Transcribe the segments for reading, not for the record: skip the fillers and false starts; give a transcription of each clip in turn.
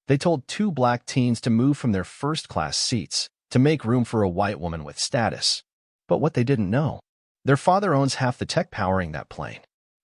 They told two black teens to move from their first-class seats to make room for a white woman with status. But what they didn't know, their father owns half the tech powering that plane.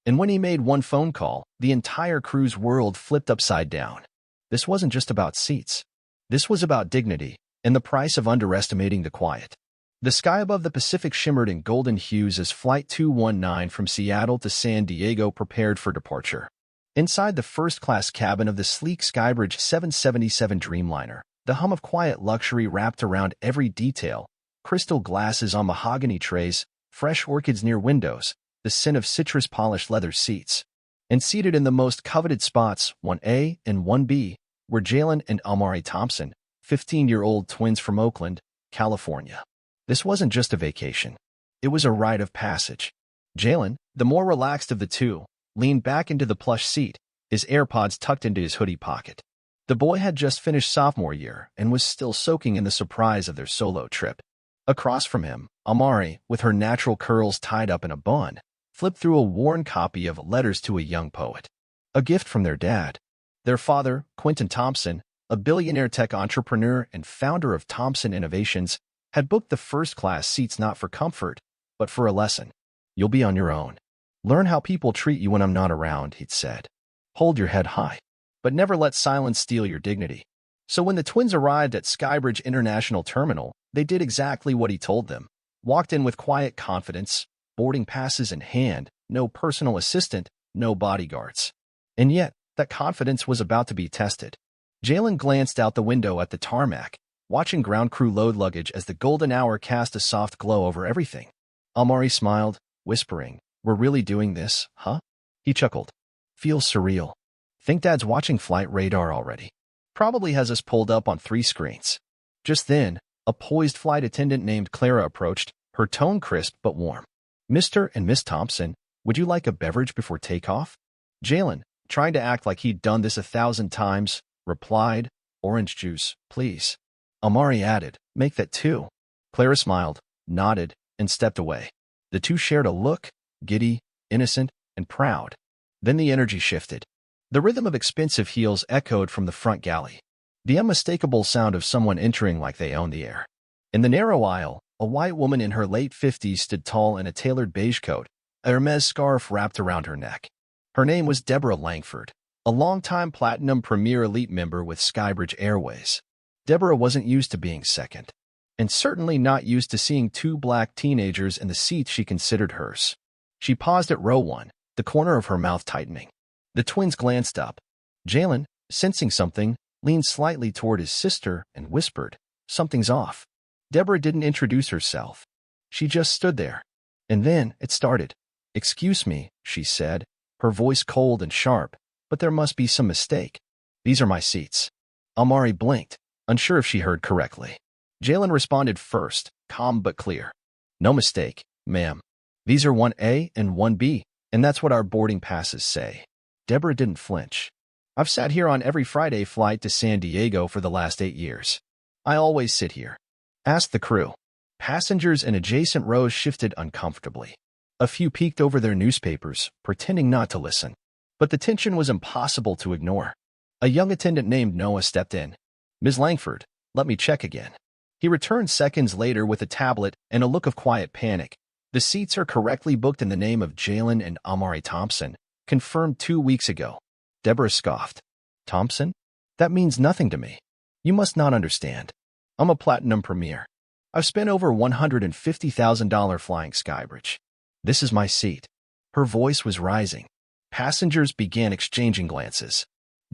And when he made one phone call, the entire crew's world flipped upside down. This wasn't just about seats. This was about dignity and the price of underestimating the quiet. The sky above the Pacific shimmered in golden hues as Flight 219 from Seattle to San Diego prepared for departure. Inside the first-class cabin of the sleek Skybridge 777 Dreamliner, the hum of quiet luxury wrapped around every detail: crystal glasses on mahogany trays, fresh orchids near windows, the scent of citrus-polished leather seats. And seated in the most coveted spots, 1A and 1B, were Jalen and Amari Thompson, 15-year-old twins from Oakland, California. This wasn't just a vacation. It was a rite of passage. Jalen, the more relaxed of the two, leaned back into the plush seat, his AirPods tucked into his hoodie pocket. The boy had just finished sophomore year and was still soaking in the surprise of their solo trip. Across from him, Amari, with her natural curls tied up in a bun, flipped through a worn copy of Letters to a Young Poet, a gift from their dad. Their father, Quentin Thompson, a billionaire tech entrepreneur and founder of Thompson Innovations, had booked the first-class seats not for comfort, but for a lesson. "You'll be on your own. Learn how people treat you when I'm not around," he'd said. "Hold your head high, but never let silence steal your dignity." So when the twins arrived at Skybridge International Terminal, they did exactly what he told them. Walked in with quiet confidence, boarding passes in hand, no personal assistant, no bodyguards. And yet, that confidence was about to be tested. Jalen glanced out the window at the tarmac, watching ground crew load luggage as the golden hour cast a soft glow over everything. Amari smiled, whispering, "We're really doing this, huh?" He chuckled. "Feels surreal. Think Dad's watching flight radar already. Probably has us pulled up on 3 screens." Just then, a poised flight attendant named Clara approached, her tone crisp but warm. "Mr. and Miss Thompson, would you like a beverage before takeoff?" Jalen, trying to act like he'd done this 1,000 times, replied, "Orange juice, please." Amari added, "Make that 2." Clara smiled, nodded, and stepped away. The two shared a look, giddy, innocent, and proud. Then the energy shifted. The rhythm of expensive heels echoed from the front galley. The unmistakable sound of someone entering like they owned the air. In the narrow aisle, a white woman in her late 50s stood tall in a tailored beige coat, a Hermes scarf wrapped around her neck. Her name was Deborah Langford, a longtime Platinum Premier Elite member with Skybridge Airways. Deborah wasn't used to being second, and certainly not used to seeing 2 black teenagers in the seats she considered hers. She paused at row 1, the corner of her mouth tightening. The twins glanced up. Jalen, sensing something, leaned slightly toward his sister and whispered, "Something's off." Deborah didn't introduce herself. She just stood there. And then it started. "Excuse me," she said, her voice cold and sharp, "but there must be some mistake. These are my seats." Amari blinked, unsure if she heard correctly. Jalen responded first, calm but clear. "No mistake, ma'am. These are 1A and 1B, and that's what our boarding passes say." Deborah didn't flinch. "I've sat here on every Friday flight to San Diego for the last 8 years. I always sit here." Asked the crew. Passengers in adjacent rows shifted uncomfortably. A few peeked over their newspapers, pretending not to listen. But the tension was impossible to ignore. A young attendant named Noah stepped in. "Ms. Langford, let me check again." He returned seconds later with a tablet and a look of quiet panic. "The seats are correctly booked in the name of Jalen and Amari Thompson, confirmed 2 weeks ago." Deborah scoffed. "Thompson? That means nothing to me. You must not understand. I'm a Platinum Premier. I've spent over $150,000 flying Skybridge. This is my seat." Her voice was rising. Passengers began exchanging glances.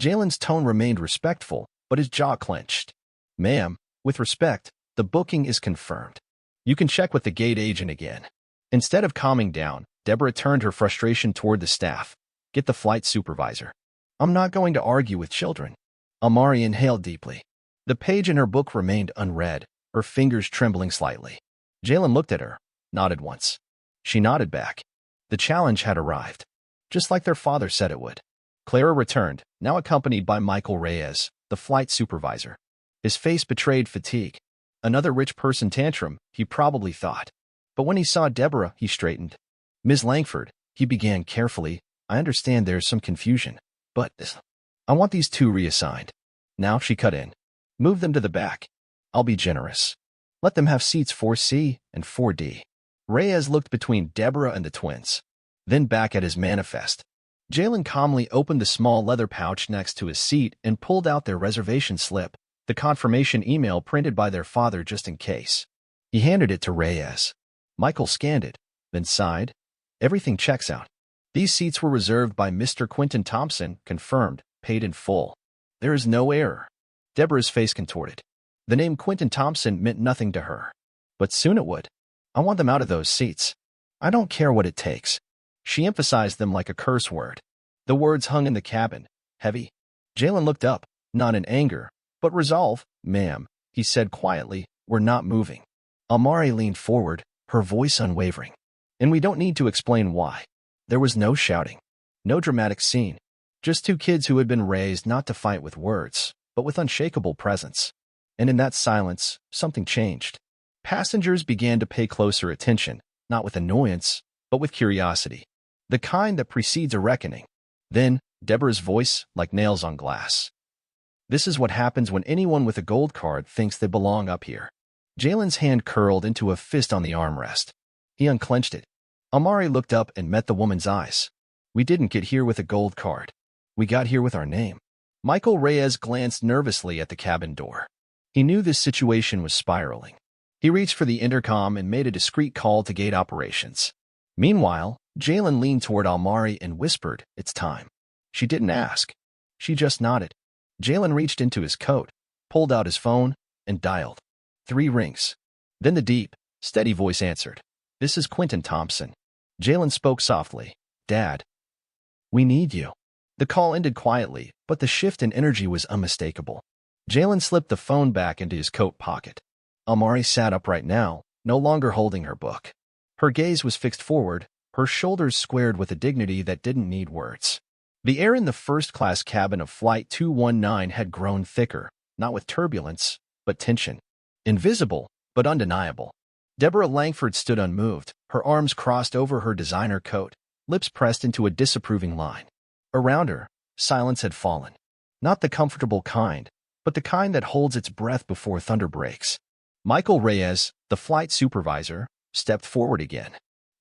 Jalen's tone remained respectful, but his jaw clenched. "Ma'am, with respect, the booking is confirmed. You can check with the gate agent again." Instead of calming down, Deborah turned her frustration toward the staff. "Get the flight supervisor. I'm not going to argue with children." Amari inhaled deeply. The page in her book remained unread, her fingers trembling slightly. Jalen looked at her, nodded once. She nodded back. The challenge had arrived, just like their father said it would. Clara returned, now accompanied by Michael Reyes, the flight supervisor. His face betrayed fatigue. Another rich person tantrum, he probably thought. But when he saw Deborah, he straightened. "Ms. Langford," he began carefully, "I understand there's some confusion, but I want these 2 reassigned." Now she cut in. Move them to the back. I'll be generous. Let them have seats 4C and 4D. Reyes looked between Deborah and the twins, then back at his manifest. Jalen calmly opened the small leather pouch next to his seat and pulled out their reservation slip, the confirmation email printed by their father just in case. He handed it to Reyes. Michael scanned it, then sighed. Everything checks out. These seats were reserved by Mr. Quentin Thompson, confirmed, paid in full. There is no error. Deborah's face contorted. The name Quentin Thompson meant nothing to her. But soon it would. I want them out of those seats. I don't care what it takes. She emphasized them like a curse word. The words hung in the cabin, heavy. Jalen looked up, not in anger, but resolve. Ma'am, he said quietly, we're not moving. Amari leaned forward, her voice unwavering. And we don't need to explain why. There was no shouting, no dramatic scene. Just two kids who had been raised not to fight with words, but with unshakable presence. And in that silence, something changed. Passengers began to pay closer attention, not with annoyance, but with curiosity. The kind that precedes a reckoning. Then, Deborah's voice, like nails on glass. This is what happens when anyone with a gold card thinks they belong up here. Jalen's hand curled into a fist on the armrest. He unclenched it. Amari looked up and met the woman's eyes. We didn't get here with a gold card. We got here with our name. Michael Reyes glanced nervously at the cabin door. He knew this situation was spiraling. He reached for the intercom and made a discreet call to gate operations. Meanwhile, Jalen leaned toward Amari and whispered, it's time. She didn't ask. She just nodded. Jalen reached into his coat, pulled out his phone, and dialed. 3 rings. Then the deep, steady voice answered. This is Quentin Thompson. Jalen spoke softly. Dad. We need you. The call ended quietly, but the shift in energy was unmistakable. Jalen slipped the phone back into his coat pocket. Amari sat upright now, no longer holding her book. Her gaze was fixed forward, her shoulders squared with a dignity that didn't need words. The air in the first-class cabin of Flight 219 had grown thicker, not with turbulence, but tension. Invisible, but undeniable. Deborah Langford stood unmoved, her arms crossed over her designer coat, lips pressed into a disapproving line. Around her, silence had fallen. Not the comfortable kind, but the kind that holds its breath before thunder breaks. Michael Reyes, the flight supervisor, stepped forward again.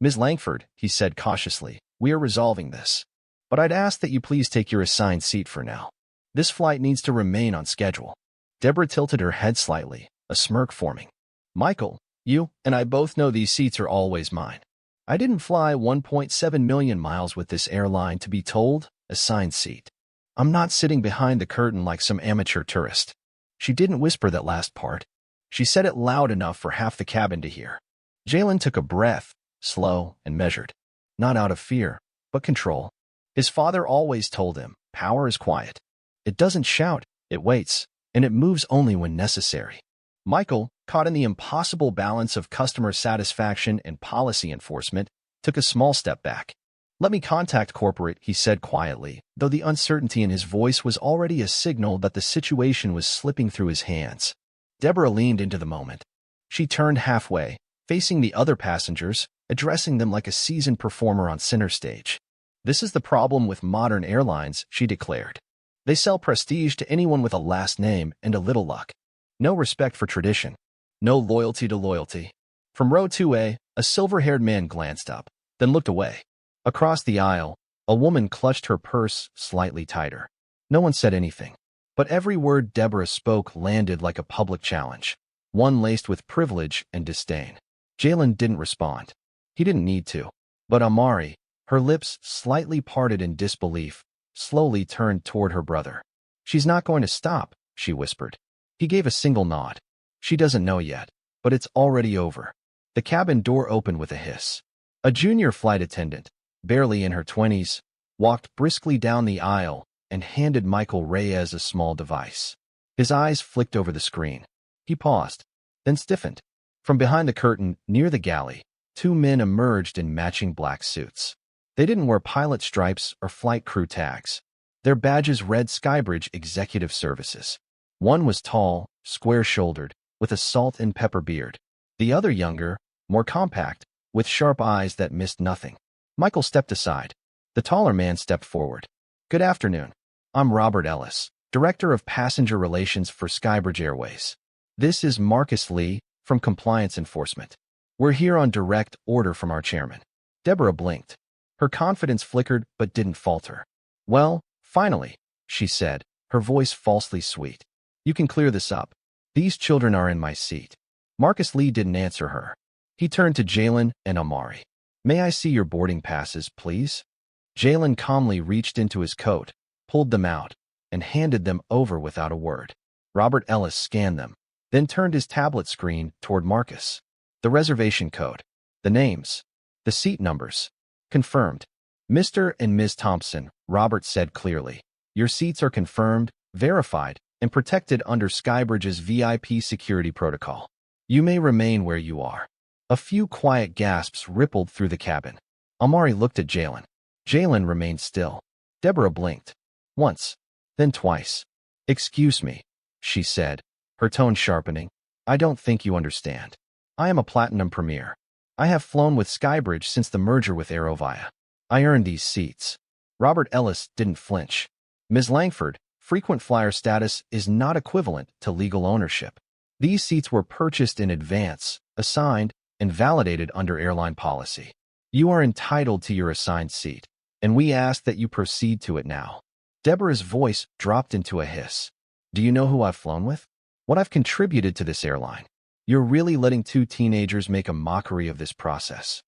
Ms. Langford, he said cautiously, we are resolving this. But I'd ask that you please take your assigned seat for now. This flight needs to remain on schedule. Deborah tilted her head slightly, a smirk forming. Michael, you and I both know these seats are always mine. I didn't fly 1.7 million miles with this airline to be told, assigned seat. I'm not sitting behind the curtain like some amateur tourist. She didn't whisper that last part. She said it loud enough for half the cabin to hear. Jalen took a breath, slow and measured. Not out of fear, but control. His father always told him, power is quiet. It doesn't shout, it waits, and it moves only when necessary. Michael, caught in the impossible balance of customer satisfaction and policy enforcement, took a small step back. Let me contact corporate, he said quietly, though the uncertainty in his voice was already a signal that the situation was slipping through his hands. Deborah leaned into the moment. She turned halfway, facing the other passengers, addressing them like a seasoned performer on center stage. This is the problem with modern airlines, she declared. They sell prestige to anyone with a last name and a little luck. No respect for tradition. No loyalty to loyalty. From row 2A, a silver-haired man glanced up, then looked away. Across the aisle, a woman clutched her purse slightly tighter. No one said anything, but every word Deborah spoke landed like a public challenge, one laced with privilege and disdain. Jalen didn't respond. He didn't need to. But Amari, her lips slightly parted in disbelief, slowly turned toward her brother. She's not going to stop, she whispered. He gave a single nod. She doesn't know yet, but it's already over. The cabin door opened with a hiss. A junior flight attendant, barely in her 20s, walked briskly down the aisle and handed Michael Reyes a small device. His eyes flicked over the screen. He paused, then stiffened. From behind the curtain, near the galley, 2 men emerged in matching black suits. They didn't wear pilot stripes or flight crew tags. Their badges read Skybridge Executive Services. One was tall, square-shouldered, with a salt and pepper beard. The other younger, more compact, with sharp eyes that missed nothing. Michael stepped aside. The taller man stepped forward. Good afternoon. I'm Robert Ellis, Director of Passenger Relations for Skybridge Airways. This is Marcus Lee from Compliance Enforcement. We're here on direct order from our chairman. Deborah blinked. Her confidence flickered but didn't falter. Well, finally, she said, her voice falsely sweet. You can clear this up. These children are in my seat. Marcus Lee didn't answer her. He turned to Jalen and Amari. May I see your boarding passes, please? Jalen calmly reached into his coat, pulled them out, and handed them over without a word. Robert Ellis scanned them, then turned his tablet screen toward Marcus. The reservation code, the names, the seat numbers. Confirmed. Mr. and Ms. Thompson, Robert said clearly. Your seats are confirmed, verified, and protected under Skybridge's VIP security protocol. You may remain where you are. A few quiet gasps rippled through the cabin. Amari looked at Jalen. Jalen remained still. Deborah blinked. Once, then twice. Excuse me, she said, her tone sharpening. I don't think you understand. I am a Platinum Premier. I have flown with Skybridge since the merger with Aerovia. I earned these seats. Robert Ellis didn't flinch. Ms. Langford, frequent flyer status is not equivalent to legal ownership. These seats were purchased in advance, assigned, and validated under airline policy. You are entitled to your assigned seat, and we ask that you proceed to it now. Deborah's voice dropped into a hiss. Do you know who I've flown with? What I've contributed to this airline? You're really letting two teenagers make a mockery of this process.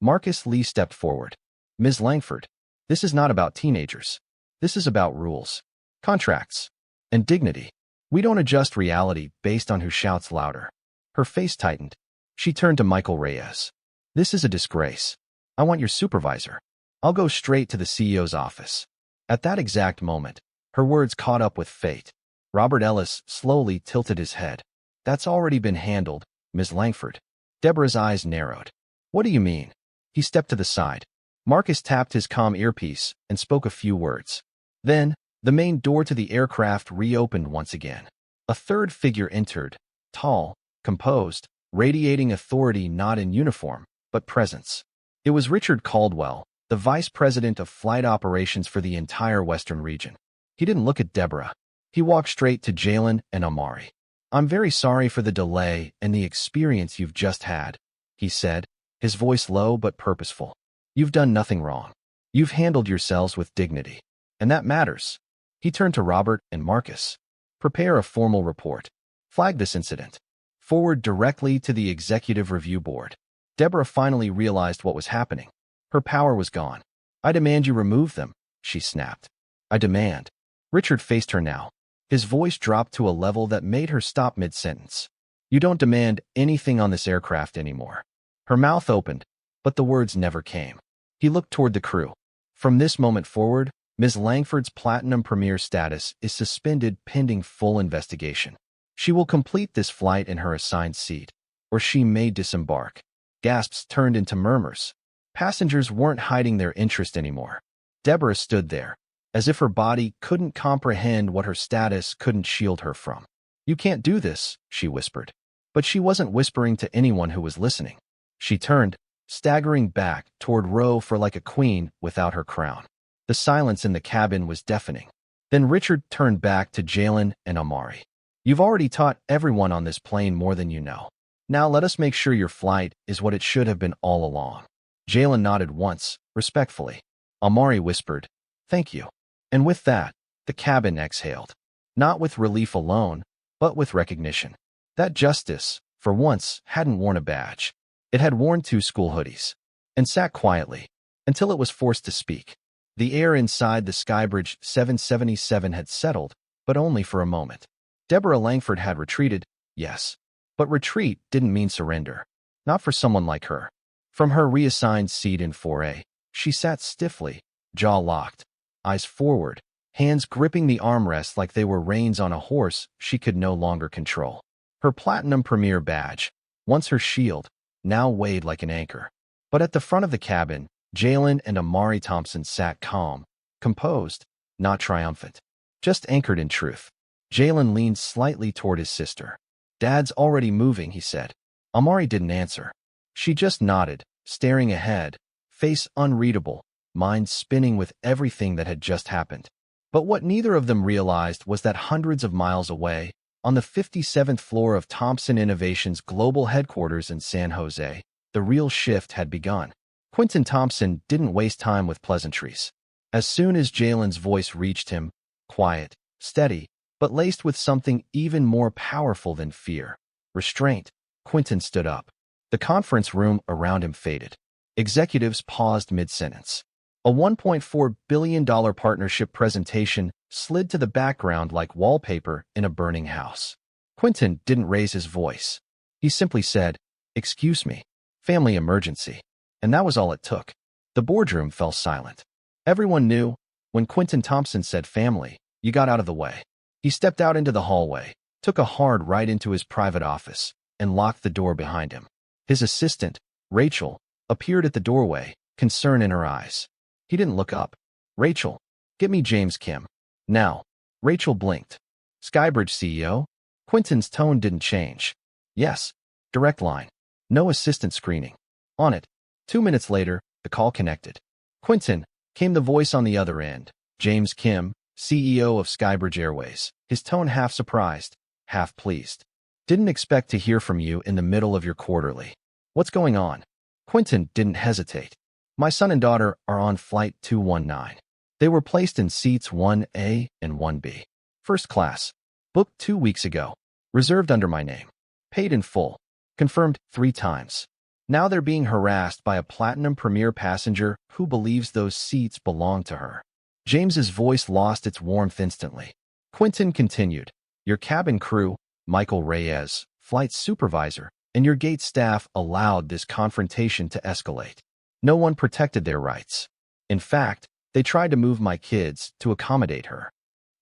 Marcus Lee stepped forward. Ms. Langford, this is not about teenagers. This is about rules, contracts, and dignity. We don't adjust reality based on who shouts louder. Her face tightened. She turned to Michael Reyes. This is a disgrace. I want your supervisor. I'll go straight to the CEO's office. At that exact moment, her words caught up with fate. Robert Ellis slowly tilted his head. That's already been handled, Ms. Langford. Deborah's eyes narrowed. What do you mean? He stepped to the side. Marcus tapped his comm earpiece and spoke a few words. Then, the main door to the aircraft reopened once again. A third figure entered, tall, composed, radiating authority not in uniform, but presence. It was Richard Caldwell, the Vice President of Flight Operations for the entire Western region. He didn't look at Deborah. He walked straight to Jalen and Amari. I'm very sorry for the delay and the experience you've just had, he said, his voice low but purposeful. You've done nothing wrong. You've handled yourselves with dignity. And that matters. He turned to Robert and Marcus. Prepare a formal report. Flag this incident. Forward directly to the Executive Review Board. Deborah finally realized what was happening. Her power was gone. I demand you remove them, she snapped. I demand. Richard faced her now. His voice dropped to a level that made her stop mid-sentence. You don't demand anything on this aircraft anymore. Her mouth opened, but the words never came. He looked toward the crew. From this moment forward, Ms. Langford's Platinum Premier status is suspended pending full investigation. She will complete this flight in her assigned seat, or she may disembark. Gasps turned into murmurs. Passengers weren't hiding their interest anymore. Deborah stood there, as if her body couldn't comprehend what her status couldn't shield her from. You can't do this, she whispered. But she wasn't whispering to anyone who was listening. She turned, staggering back toward row for like a queen without her crown. The silence in the cabin was deafening. Then Richard turned back to Jalen and Amari. You've already taught everyone on this plane more than you know. Now let us make sure your flight is what it should have been all along. Jalen nodded once, respectfully. Amari whispered, thank you. And with that, the cabin exhaled. Not with relief alone, but with recognition. That justice, for once, hadn't worn a badge. It had worn 2 school hoodies. And sat quietly, until it was forced to speak. The air inside the Skybridge 777 had settled, but only for a moment. Deborah Langford had retreated, yes. But retreat didn't mean surrender. Not for someone like her. From her reassigned seat in 4A, she sat stiffly, jaw locked, eyes forward, hands gripping the armrests like they were reins on a horse she could no longer control. Her Platinum Premier badge, once her shield, now weighed like an anchor. But at the front of the cabin, Jalen and Amari Thompson sat calm, composed, not triumphant, just anchored in truth. Jalen leaned slightly toward his sister. Dad's already moving, he said. Amari didn't answer. She just nodded, staring ahead, face unreadable, mind spinning with everything that had just happened. But what neither of them realized was that hundreds of miles away, on the 57th floor of Thomson Innovations' global headquarters in San Jose, the real shift had begun. Quentin Thompson didn't waste time with pleasantries. As soon as Jalen's voice reached him, quiet, steady, but laced with something even more powerful than fear, restraint, Quentin stood up. The conference room around him faded. Executives paused mid-sentence. A $1.4 billion partnership presentation slid to the background like wallpaper in a burning house. Quentin didn't raise his voice. He simply said, "Excuse me, family emergency." And that was all it took. The boardroom fell silent. Everyone knew, when Quentin Thompson said family, you got out of the way. He stepped out into the hallway, took a hard right into his private office, and locked the door behind him. His assistant, Rachel, appeared at the doorway, concern in her eyes. He didn't look up. "Rachel, get me James Kim. Now." Rachel blinked. "Skybridge CEO?" Quentin's tone didn't change. "Yes. Direct line. No assistant screening. On it." 2 minutes later, the call connected. "Quentin," came the voice on the other end. "James Kim, CEO of Skybridge Airways." His tone half surprised, half pleased. "Didn't expect to hear from you in the middle of your quarterly. What's going on?" Quentin didn't hesitate. "My son and daughter are on Flight 219. They were placed in seats 1A and 1B. First class. Booked 2 weeks ago. Reserved under my name. Paid in full. Confirmed 3 times. Now they're being harassed by a Platinum Premier passenger who believes those seats belong to her." James's voice lost its warmth instantly. Quentin continued, "Your cabin crew, Michael Reyes, flight supervisor, and your gate staff allowed this confrontation to escalate. No one protected their rights. In fact, they tried to move my kids to accommodate her."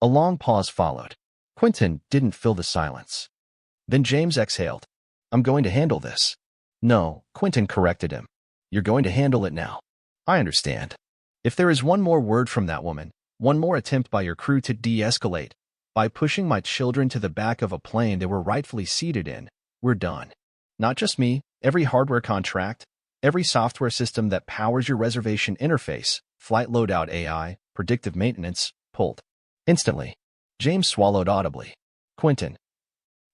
A long pause followed. Quentin didn't fill the silence. Then James exhaled. "I'm going to handle this." "No," Quentin corrected him. "You're going to handle it now. I understand. If there is one more word from that woman, one more attempt by your crew to de-escalate, by pushing my children to the back of a plane they were rightfully seated in, we're done. Not just me, every hardware contract, every software system that powers your reservation interface, flight loadout AI, predictive maintenance, pulled." Instantly, James swallowed audibly. "Quentin,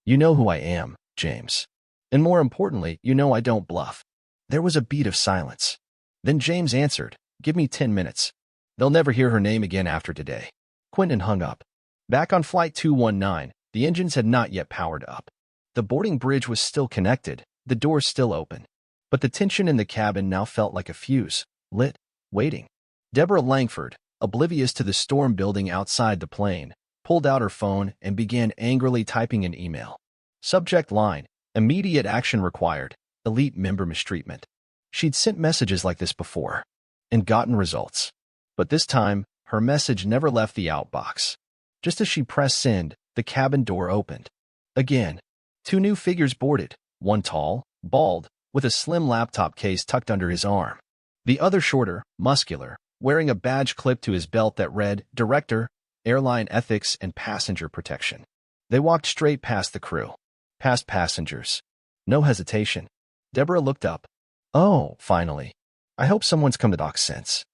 you know who I am, James. And more importantly, you know I don't bluff." There was a beat of silence. Then James answered, "Give me 10 minutes. They'll never hear her name again after today." Quentin hung up. Back on Flight 219, the engines had not yet powered up. The boarding bridge was still connected, the doors still open. But the tension in the cabin now felt like a fuse, lit, waiting. Deborah Langford, oblivious to the storm building outside the plane, pulled out her phone and began angrily typing an email. Subject line, "Immediate action required. Elite member mistreatment." She'd sent messages like this before, and gotten results. But this time, her message never left the outbox. Just as she pressed send, the cabin door opened. Again, 2 new figures boarded, one tall, bald, with a slim laptop case tucked under his arm. The other shorter, muscular, wearing a badge clipped to his belt that read, "Director, Airline Ethics and Passenger Protection." They walked straight past the crew, past passengers. No hesitation. Deborah looked up. "Oh, finally. I hope someone's come to talk sense."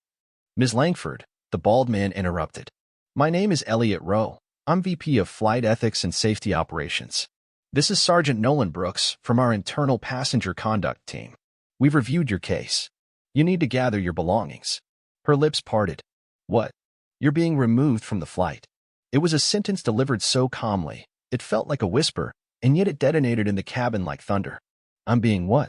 "Ms. Langford," the bald man interrupted. "My name is Elliot Rowe. I'm VP of Flight Ethics and Safety Operations. This is Sergeant Nolan Brooks from our internal passenger conduct team. We've reviewed your case. You need to gather your belongings." Her lips parted. "What? You're being removed from the flight." It was a sentence delivered so calmly, it felt like a whisper, and yet it detonated in the cabin like thunder. "I'm being what?"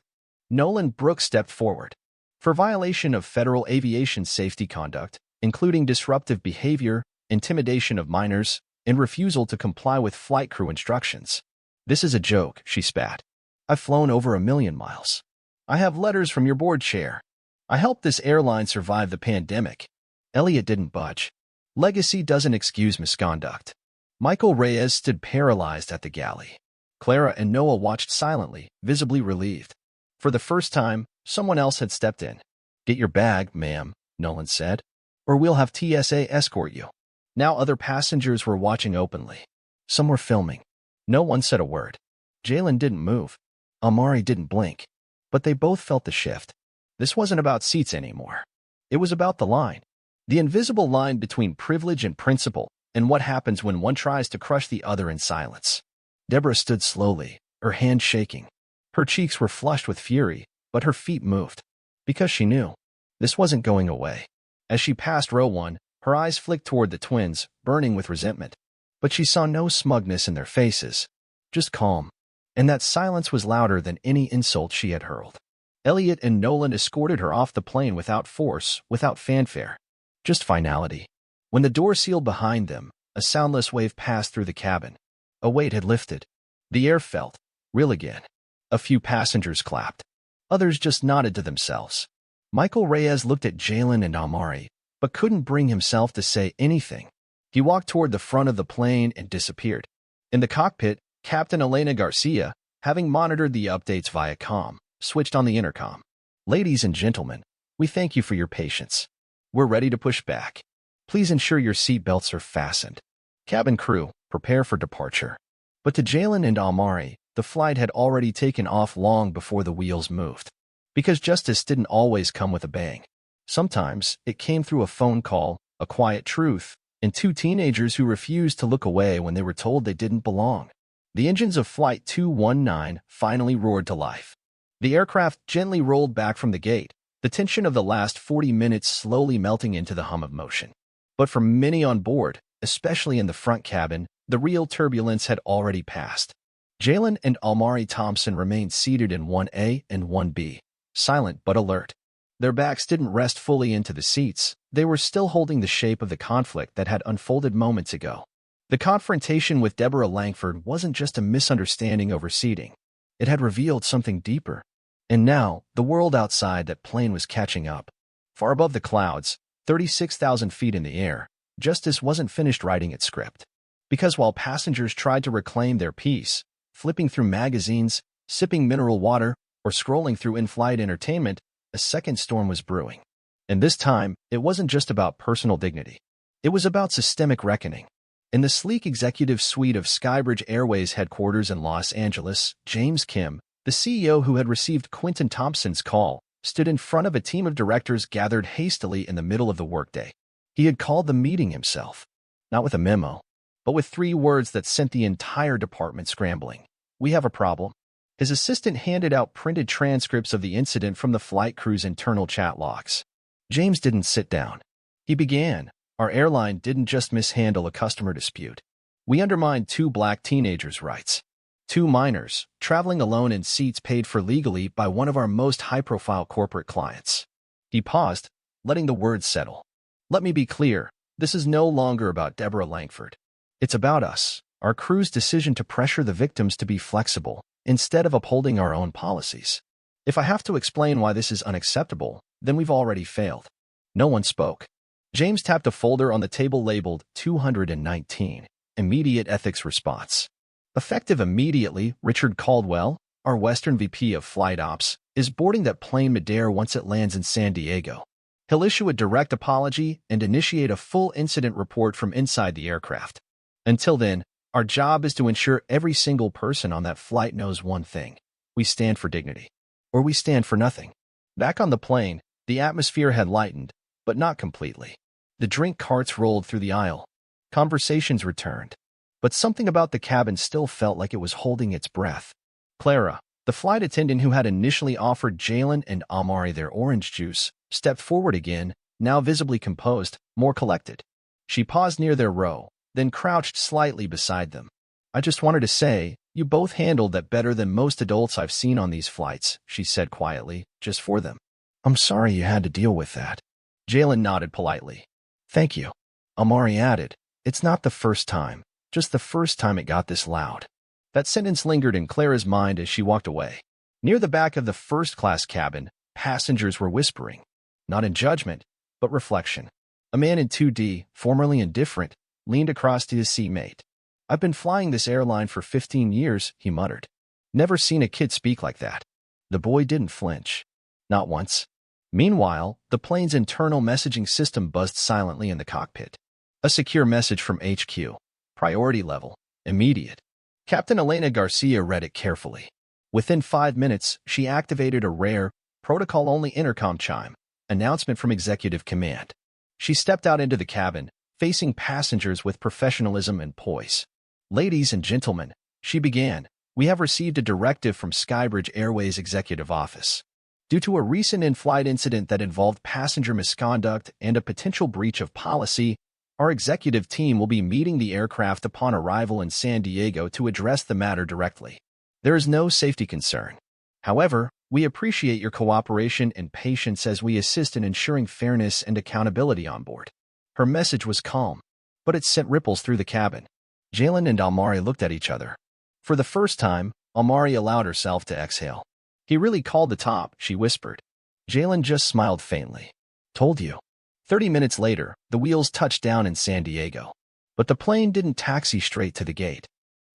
Nolan Brooks stepped forward. "For violation of federal aviation safety conduct, including disruptive behavior, intimidation of minors, and refusal to comply with flight crew instructions." "This is a joke," she spat. "I've flown over 1,000,000 miles. I have letters from your board chair. I helped this airline survive the pandemic." Elliot didn't budge. Legacy doesn't excuse misconduct. Michael Reyes stood paralyzed at the galley. Clara and Noah watched silently, visibly relieved. For the first time, someone else had stepped in. "Get your bag, ma'am," Nolan said, "or we'll have TSA escort you." Now other passengers were watching openly. Some were filming. No one said a word. Jalen didn't move. Amari didn't blink. But they both felt the shift. This wasn't about seats anymore. It was about the line. The invisible line between privilege and principle, and what happens when one tries to crush the other in silence. Deborah stood slowly, her hands shaking. Her cheeks were flushed with fury, but her feet moved. Because she knew. This wasn't going away. As she passed row 1, her eyes flicked toward the twins, burning with resentment. But she saw no smugness in their faces, just calm. And that silence was louder than any insult she had hurled. Elliot and Nolan escorted her off the plane without force, without fanfare. Just finality. When the door sealed behind them, a soundless wave passed through the cabin. A weight had lifted. The air felt real again. A few passengers clapped. Others just nodded to themselves. Michael Reyes looked at Jalen and Amari, but couldn't bring himself to say anything. He walked toward the front of the plane and disappeared. In the cockpit, Captain Elena Garcia, having monitored the updates via comm, switched on the intercom. "Ladies and gentlemen, we thank you for your patience. We're ready to push back. Please ensure your seat belts are fastened. Cabin crew, prepare for departure." But to Jalen and Amari, the flight had already taken off long before the wheels moved. Because justice didn't always come with a bang. Sometimes, it came through a phone call, a quiet truth, and two teenagers who refused to look away when they were told they didn't belong. The engines of Flight 219 finally roared to life. The aircraft gently rolled back from the gate, the tension of the last 40 minutes slowly melting into the hum of motion. But for many on board, especially in the front cabin, the real turbulence had already passed. Jalen and Amari Thompson remained seated in 1A and 1B, silent but alert. Their backs didn't rest fully into the seats. They were still holding the shape of the conflict that had unfolded moments ago. The confrontation with Deborah Langford wasn't just a misunderstanding over seating. It had revealed something deeper. And now, the world outside that plane was catching up. Far above the clouds, 36,000 feet in the air, justice wasn't finished writing its script. Because while passengers tried to reclaim their peace, flipping through magazines, sipping mineral water, or scrolling through in-flight entertainment, a second storm was brewing. And this time, it wasn't just about personal dignity. It was about systemic reckoning. In the sleek executive suite of Skybridge Airways headquarters in Los Angeles, James Kim, the CEO who had received Quentin Thompson's call, stood in front of a team of directors gathered hastily in the middle of the workday. He had called the meeting himself, not with a memo, but with 3 words that sent the entire department scrambling. "We have a problem." His assistant handed out printed transcripts of the incident from the flight crew's internal chat logs. James didn't sit down. He began. "Our airline didn't just mishandle a customer dispute. We undermined 2 black teenagers' rights. 2 minors, traveling alone in seats paid for legally by one of our most high-profile corporate clients." He paused, letting the words settle. "Let me be clear, this is no longer about Deborah Langford. It's about us, our crew's decision to pressure the victims to be flexible, instead of upholding our own policies. If I have to explain why this is unacceptable, then we've already failed." No one spoke. James tapped a folder on the table labeled 219, Immediate Ethics Response. Effective immediately, Richard Caldwell, our Western VP of Flight Ops, is boarding that plane midair once it lands in San Diego. He'll issue a direct apology and initiate a full incident report from inside the aircraft. Until then, our job is to ensure every single person on that flight knows one thing: we stand for dignity, or we stand for nothing. Back on the plane, the atmosphere had lightened, but not completely. The drink carts rolled through the aisle. Conversations returned. But something about the cabin still felt like it was holding its breath. Clara, the flight attendant who had initially offered Jalen and Amari their orange juice, stepped forward again, now visibly composed, more collected. She paused near their row, then crouched slightly beside them. "I just wanted to say, you both handled that better than most adults I've seen on these flights," she said quietly, just for them. "I'm sorry you had to deal with that." Jalen nodded politely. "Thank you." Amari added, "It's not the first time, just the first time it got this loud." That sentence lingered in Clara's mind as she walked away. Near the back of the first-class cabin, passengers were whispering, not in judgment, but reflection. A man in 2D, formerly indifferent, leaned across to his seatmate. "I've been flying this airline for 15 years, he muttered. "Never seen a kid speak like that." The boy didn't flinch. Not once. Meanwhile, the plane's internal messaging system buzzed silently in the cockpit. A secure message from HQ. Priority level. Immediate. Captain Elena Garcia read it carefully. Within 5 minutes, she activated a rare, protocol-only intercom chime, announcement from Executive Command. She stepped out into the cabin, facing passengers with professionalism and poise. "Ladies and gentlemen," she began, "we have received a directive from Skybridge Airways Executive Office. Due to a recent in-flight incident that involved passenger misconduct and a potential breach of policy, our executive team will be meeting the aircraft upon arrival in San Diego to address the matter directly. There is no safety concern. However, we appreciate your cooperation and patience as we assist in ensuring fairness and accountability on board." Her message was calm, but it sent ripples through the cabin. Jalen and Amari looked at each other. For the first time, Amari allowed herself to exhale. "He really called the top," she whispered. Jalen just smiled faintly. "Told you." 30 minutes later, the wheels touched down in San Diego. But the plane didn't taxi straight to the gate.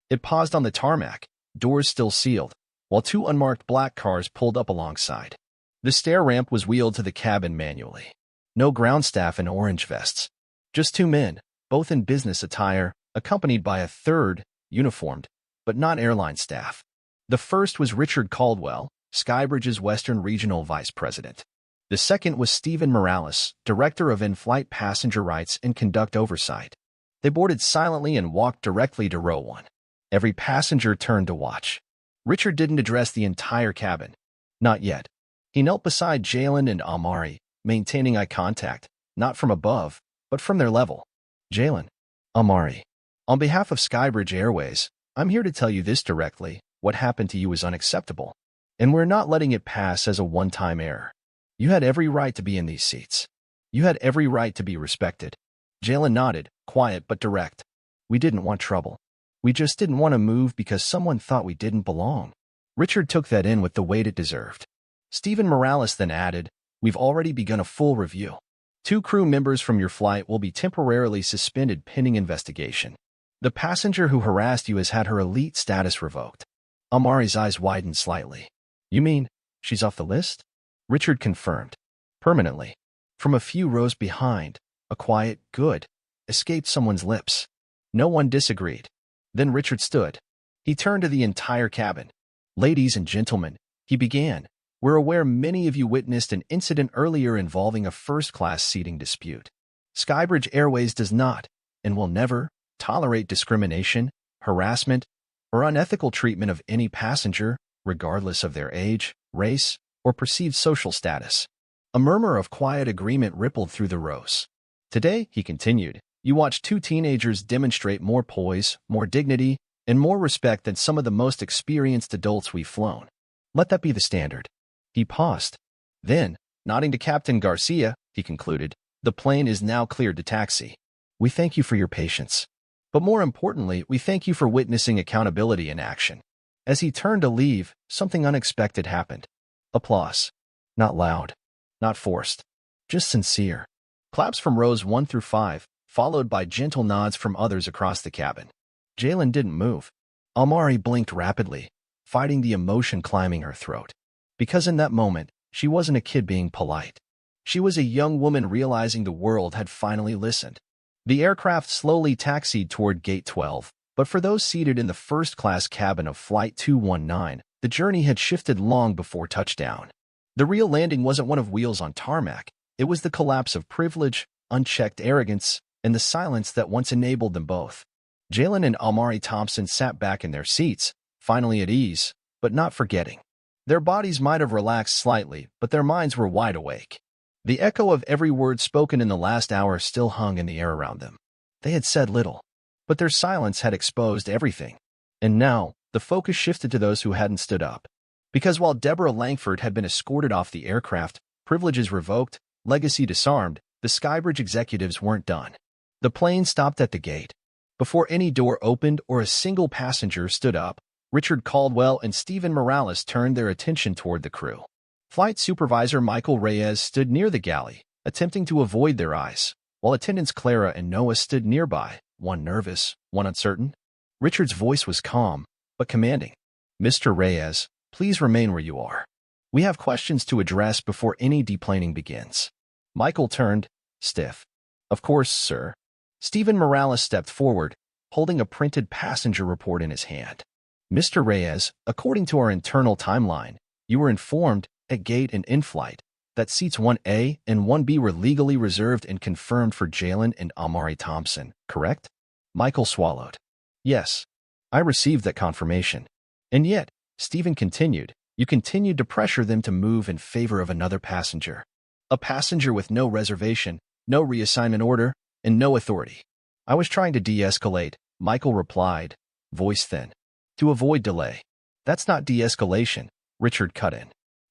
It paused on the tarmac, doors still sealed, while two unmarked black cars pulled up alongside. The stair ramp was wheeled to the cabin manually. No ground staff in orange vests. Just two men, both in business attire, accompanied by a third, uniformed, but not airline staff. The first was Richard Caldwell, Skybridge's Western Regional Vice President. The second was Stephen Morales, Director of In-Flight Passenger Rights and Conduct Oversight. They boarded silently and walked directly to row one. Every passenger turned to watch. Richard didn't address the entire cabin. Not yet. He knelt beside Jalen and Amari, maintaining eye contact, not from above, but from their level. "Jalen, Amari, on behalf of Skybridge Airways, I'm here to tell you this directly. What happened to you is unacceptable, and we're not letting it pass as a one-time error. You had every right to be in these seats. You had every right to be respected." Jalen nodded, quiet but direct. "We didn't want trouble. We just didn't want to move because someone thought we didn't belong." Richard took that in with the weight it deserved. Stephen Morales then added, "We've already begun a full review. 2 crew members from your flight will be temporarily suspended pending investigation. The passenger who harassed you has had her elite status revoked." Amari's eyes widened slightly. "You mean she's off the list?" Richard confirmed. "Permanently." From a few rows behind, a quiet, "good," escaped someone's lips. No one disagreed. Then Richard stood. He turned to the entire cabin. "Ladies and gentlemen," he began, "we're aware many of you witnessed an incident earlier involving a first-class seating dispute. Skybridge Airways does not, and will never, tolerate discrimination, harassment, or unethical treatment of any passenger, regardless of their age, race, or perceived social status." A murmur of quiet agreement rippled through the rows. "Today," he continued, "you watched 2 teenagers demonstrate more poise, more dignity, and more respect than some of the most experienced adults we've flown. Let that be the standard." He paused. Then, nodding to Captain Garcia, he concluded, "The plane is now cleared to taxi. We thank you for your patience. But more importantly, we thank you for witnessing accountability in action." As he turned to leave, something unexpected happened. Applause. Not loud. Not forced. Just sincere. Claps from rows 1 through 5, followed by gentle nods from others across the cabin. Jalen didn't move. Amari blinked rapidly, fighting the emotion climbing her throat. Because in that moment, she wasn't a kid being polite. She was a young woman realizing the world had finally listened. The aircraft slowly taxied toward Gate 12, but for those seated in the first-class cabin of Flight 219, the journey had shifted long before touchdown. The real landing wasn't one of wheels on tarmac. It was the collapse of privilege, unchecked arrogance, and the silence that once enabled them both. Jalen and Amari Thompson sat back in their seats, finally at ease, but not forgetting. Their bodies might have relaxed slightly, but their minds were wide awake. The echo of every word spoken in the last hour still hung in the air around them. They had said little, but their silence had exposed everything. And now, the focus shifted to those who hadn't stood up. Because while Deborah Langford had been escorted off the aircraft, privileges revoked, legacy disarmed, the Skybridge executives weren't done. The plane stopped at the gate. Before any door opened or a single passenger stood up, Richard Caldwell and Stephen Morales turned their attention toward the crew. Flight Supervisor Michael Reyes stood near the galley, attempting to avoid their eyes, while attendants Clara and Noah stood nearby, one nervous, one uncertain. Richard's voice was calm, but commanding. "Mr. Reyes, please remain where you are. We have questions to address before any deplaning begins." Michael turned, stiff. "Of course, sir." Stephen Morales stepped forward, holding a printed passenger report in his hand. "Mr. Reyes, according to our internal timeline, you were informed, at gate and in-flight, that seats 1A and 1B were legally reserved and confirmed for Jalen and Amari Thompson, correct? Michael swallowed. Yes, I received that confirmation. And yet, Stephen continued, you continued to pressure them to move in favor of another passenger. A passenger with no reservation, no reassignment order, and no authority. I was trying to de-escalate, Michael replied, voice thin. To avoid delay. That's not de-escalation, Richard cut in.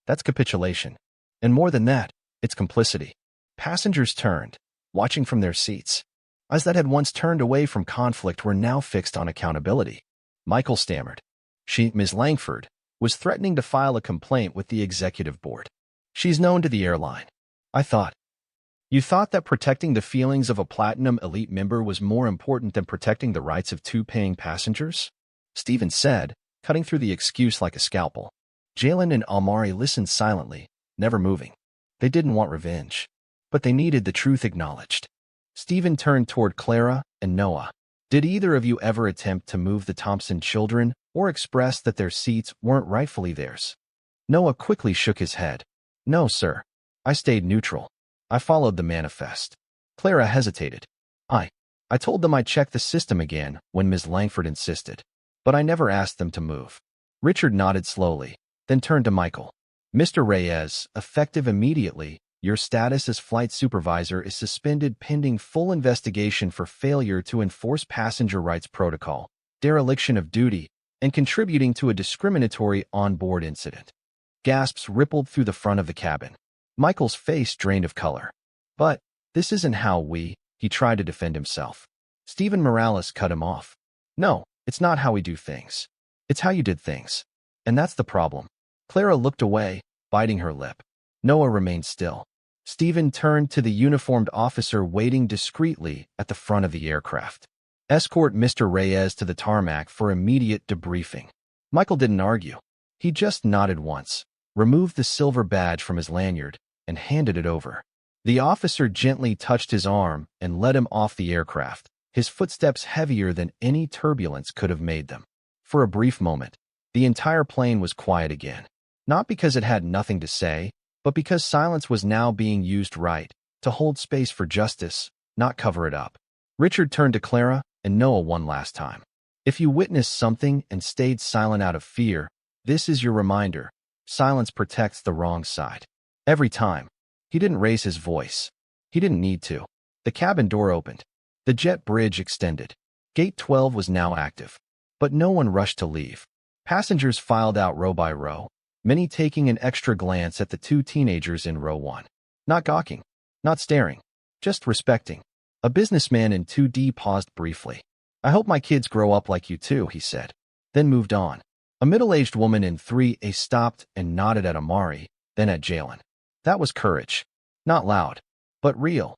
That's capitulation. And more than that, it's complicity. Passengers turned, watching from their seats. Eyes that had once turned away from conflict were now fixed on accountability. Michael stammered. Ms. Langford was threatening to file a complaint with the executive board. She's known to the airline. I thought. You thought that protecting the feelings of a Platinum Elite member was more important than protecting the rights of two paying passengers? Stephen said, cutting through the excuse like a scalpel. Jalen and Amari listened silently, never moving. They didn't want revenge, but they needed the truth acknowledged. Stephen turned toward Clara and Noah. Did either of you ever attempt to move the Thompson children or express that their seats weren't rightfully theirs? Noah quickly shook his head. No, sir. I stayed neutral. I followed the manifest. Clara hesitated. I told them I'd check the system again when Ms. Langford insisted, but I never asked them to move. Richard nodded slowly, then turned to Michael. Mr. Reyes, effective immediately, your status as flight supervisor is suspended pending full investigation for failure to enforce passenger rights protocol, dereliction of duty, and contributing to a discriminatory on-board incident. Gasps rippled through the front of the cabin. Michael's face drained of color. But this isn't how he tried to defend himself. Stephen Morales cut him off. No, it's not how we do things. It's how you did things. And that's the problem. Clara looked away, biting her lip. Noah remained still. Stephen turned to the uniformed officer waiting discreetly at the front of the aircraft. Escort Mr. Reyes to the tarmac for immediate debriefing. Michael didn't argue. He just nodded once, removed the silver badge from his lanyard, and handed it over. The officer gently touched his arm and led him off the aircraft, his footsteps heavier than any turbulence could have made them. For a brief moment, the entire plane was quiet again. Not because it had nothing to say, but because silence was now being used right, to hold space for justice, not cover it up. Richard turned to Clara and Noah one last time. If you witnessed something and stayed silent out of fear, this is your reminder. Silence protects the wrong side. Every time. He didn't raise his voice. He didn't need to. The cabin door opened. The jet bridge extended. Gate 12 was now active. But no one rushed to leave. Passengers filed out row by row, many taking an extra glance at the two teenagers in row 1. Not gawking. Not staring. Just respecting. A businessman in 2D paused briefly. I hope my kids grow up like you too, he said. Then moved on. A middle-aged woman in 3A stopped and nodded at Amari, then at Jalen. That was courage. Not loud, but real.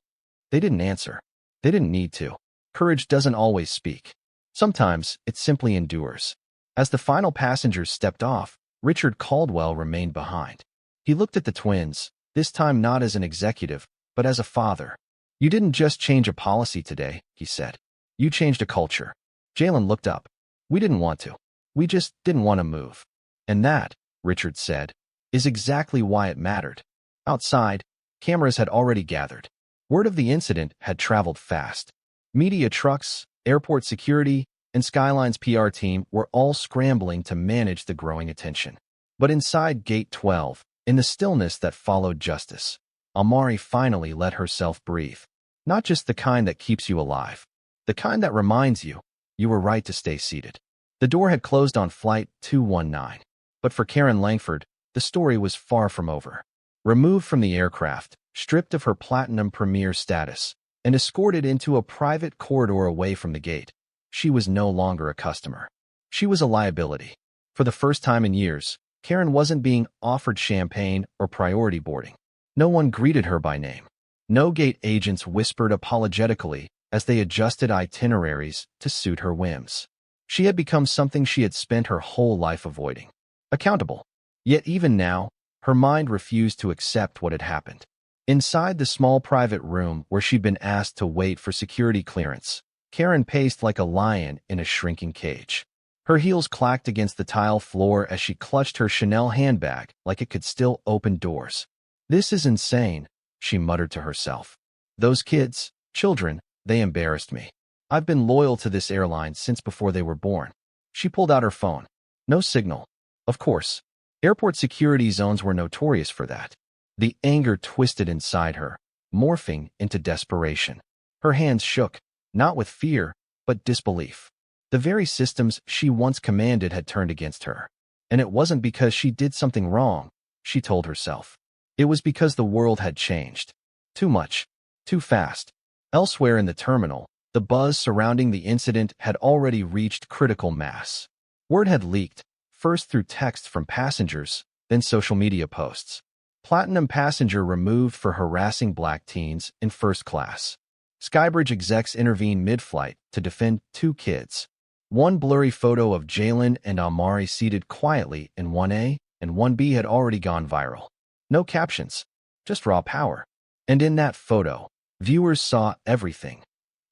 They didn't answer. They didn't need to. Courage doesn't always speak. Sometimes it simply endures. As the final passengers stepped off, Richard Caldwell remained behind. He looked at the twins, this time not as an executive, but as a father. You didn't just change a policy today, he said. You changed a culture. Jalen looked up. We didn't want to. We just didn't want to move. And that, Richard said, is exactly why it mattered. Outside, cameras had already gathered. Word of the incident had traveled fast. Media trucks, airport security, and Skyline's PR team were all scrambling to manage the growing attention. But inside Gate 12, in the stillness that followed justice, Amari finally let herself breathe. Not just the kind that keeps you alive. The kind that reminds you, you were right to stay seated. The door had closed on Flight 219. But for Karen Langford, the story was far from over. Removed from the aircraft, stripped of her Platinum Premier status, and escorted into a private corridor away from the gate, she was no longer a customer. She was a liability. For the first time in years, Karen wasn't being offered champagne or priority boarding. No one greeted her by name. No gate agents whispered apologetically as they adjusted itineraries to suit her whims. She had become something she had spent her whole life avoiding. Accountable. Yet even now, her mind refused to accept what had happened. Inside the small private room where she'd been asked to wait for security clearance, Karen paced like a lion in a shrinking cage. Her heels clacked against the tile floor as she clutched her Chanel handbag like it could still open doors. This is insane, she muttered to herself. Those kids, children, they embarrassed me. I've been loyal to this airline since before they were born. She pulled out her phone. No signal. Of course. Airport security zones were notorious for that. The anger twisted inside her, morphing into desperation. Her hands shook, not with fear, but disbelief. The very systems she once commanded had turned against her. And it wasn't because she did something wrong, she told herself. It was because the world had changed. Too much. Too fast. Elsewhere in the terminal, the buzz surrounding the incident had already reached critical mass. Word had leaked, first through texts from passengers, then social media posts. Platinum passenger removed for harassing black teens in first class. Skybridge execs intervened mid-flight to defend 2 kids. One blurry photo of Jalen and Amari seated quietly in 1A and 1B had already gone viral. No captions, just raw power. And in that photo, viewers saw everything.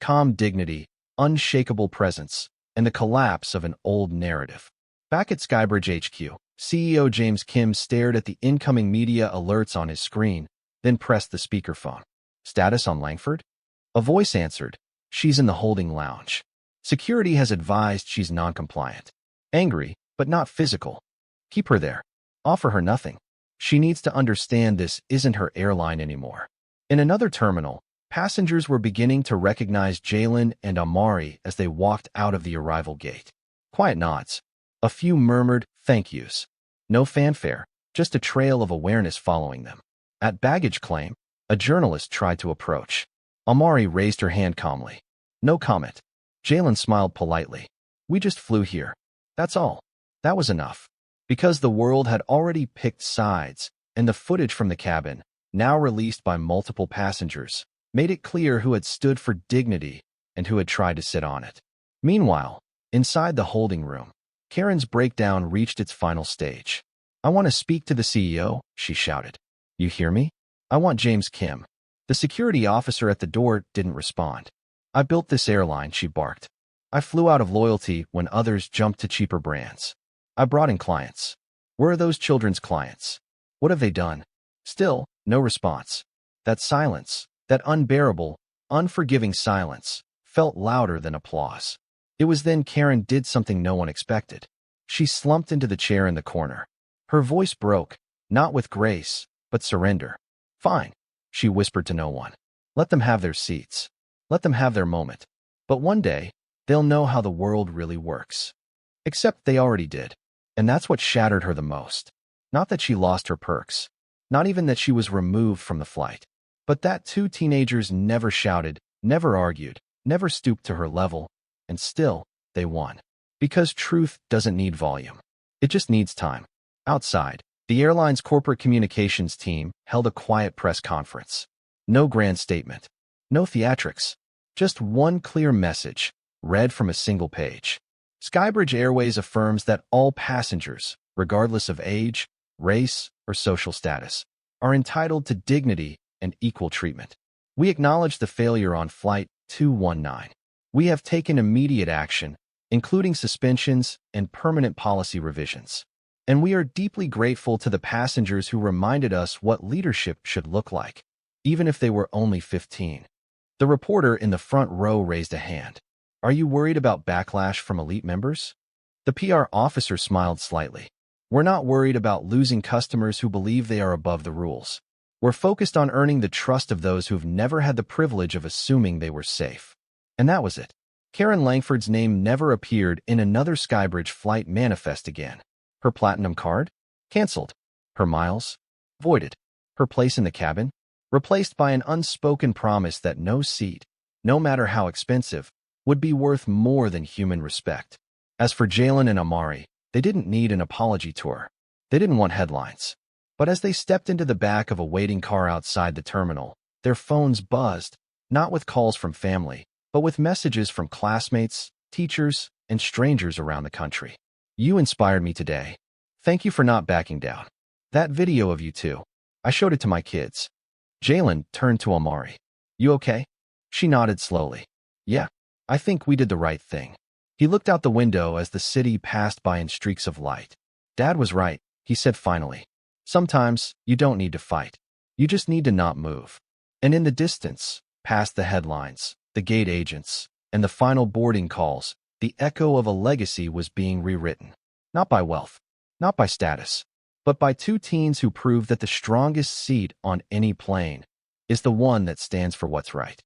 Calm dignity, unshakable presence, and the collapse of an old narrative. Back at Skybridge HQ, CEO James Kim stared at the incoming media alerts on his screen, then pressed the speakerphone. Status on Langford? A voice answered. She's in the holding lounge. Security has advised she's non-compliant. Angry, but not physical. Keep her there. Offer her nothing. She needs to understand this isn't her airline anymore. In another terminal, passengers were beginning to recognize Jalen and Amari as they walked out of the arrival gate. Quiet nods. A few murmured thank yous. No fanfare, just a trail of awareness following them. At baggage claim, a journalist tried to approach. Amari raised her hand calmly. No comment. Jalen smiled politely. We just flew here. That's all. That was enough. Because the world had already picked sides, and the footage from the cabin, now released by multiple passengers, made it clear who had stood for dignity and who had tried to sit on it. Meanwhile, inside the holding room, Karen's breakdown reached its final stage. I want to speak to the CEO, she shouted. You hear me? I want James Kim. The security officer at the door didn't respond. I built this airline, she barked. I flew out of loyalty when others jumped to cheaper brands. I brought in clients. Where are those children's clients? What have they done? Still, no response. That silence, that unbearable, unforgiving silence, felt louder than applause. It was then Karen did something no one expected. She slumped into the chair in the corner. Her voice broke, not with grace, but surrender. Fine, she whispered to no one. Let them have their seats. Let them have their moment. But one day, they'll know how the world really works. Except they already did. And that's what shattered her the most. Not that she lost her perks. Not even that she was removed from the flight. But that 2 teenagers never shouted, never argued, never stooped to her level. And still, they won. Because truth doesn't need volume. It just needs time. Outside, the airline's corporate communications team held a quiet press conference. No grand statement. No theatrics. Just one clear message, read from a single page. Skybridge Airways affirms that all passengers, regardless of age, race, or social status, are entitled to dignity and equal treatment. We acknowledge the failure on Flight 219. We have taken immediate action, including suspensions and permanent policy revisions. And we are deeply grateful to the passengers who reminded us what leadership should look like, even if they were only 15. The reporter in the front row raised a hand. Are you worried about backlash from elite members? The PR officer smiled slightly. We're not worried about losing customers who believe they are above the rules. We're focused on earning the trust of those who've never had the privilege of assuming they were safe. And that was it. Karen Langford's name never appeared in another Skybridge flight manifest again. Her platinum card? Cancelled. Her miles? Voided. Her place in the cabin? Replaced by an unspoken promise that no seat, no matter how expensive, would be worth more than human respect. As for Jalen and Amari, they didn't need an apology tour. They didn't want headlines. But as they stepped into the back of a waiting car outside the terminal, their phones buzzed, not with calls from family, but with messages from classmates, teachers, and strangers around the country. You inspired me today. Thank you for not backing down. That video of you two, I showed it to my kids. Jalen turned to Amari. You okay? She nodded slowly. Yeah, I think we did the right thing. He looked out the window as the city passed by in streaks of light. Dad was right, he said finally. Sometimes, you don't need to fight. You just need to not move. And in the distance, past the headlines, the gate agents, and the final boarding calls, the echo of a legacy was being rewritten. Not by wealth, not by status, but by two teens who proved that the strongest seat on any plane is the one that stands for what's right.